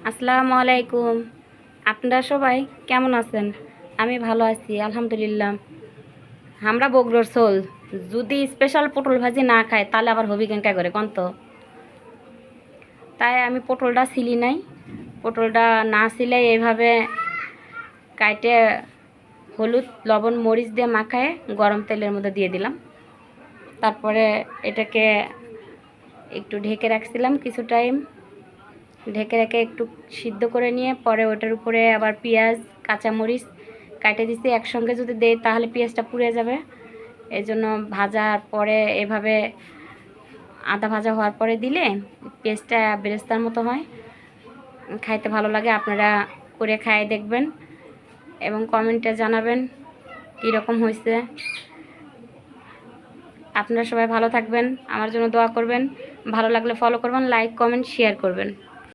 আসসালামু আলাইকুম। আপনারা সবাই কেমন আছেন? আমি ভালো আছি আলহামদুলিল্লাহ। আমরা বগুড়ার সোল, যদি স্পেশাল পটল ভাজি না খায় তাহলে আবার হবি কেন করে কোন তো। তাই আমি পটলটা ছিলি নাই, পটলটা না ছিলে এইভাবে কাটে হলুদ লবণ মরিচ দিয়ে মাখায় গরম তেলের মধ্যে দিয়ে দিলাম। তারপরে এটাকে একটু ঢেকে রাখছিলাম কিছু টাইম, ঢেকে রেখে একটু সিদ্ধ করে নিয়ে পরে ওটার উপরে আবার পেঁয়াজ কাঁচামরিচ কাটে দিছি। একসঙ্গে যদি দেই তাহলে পেঁয়াজটা পুড়ে যাবে, এই জন্য ভাজার পরে এভাবে আধা ভাজা হওয়ার পরে দিলে পেঁয়াজটা বেরেস্তার মতো হয়, খাইতে ভালো লাগে। আপনারা করে খাইয়ে দেখবেন এবং কমেন্টে জানাবেন কীরকম হয়েছে। আপনারা সবাই ভালো থাকবেন, আমার জন্য দোয়া করবেন, ভালো লাগলে ফলো করবেন, লাইক কমেন্ট শেয়ার করবেন।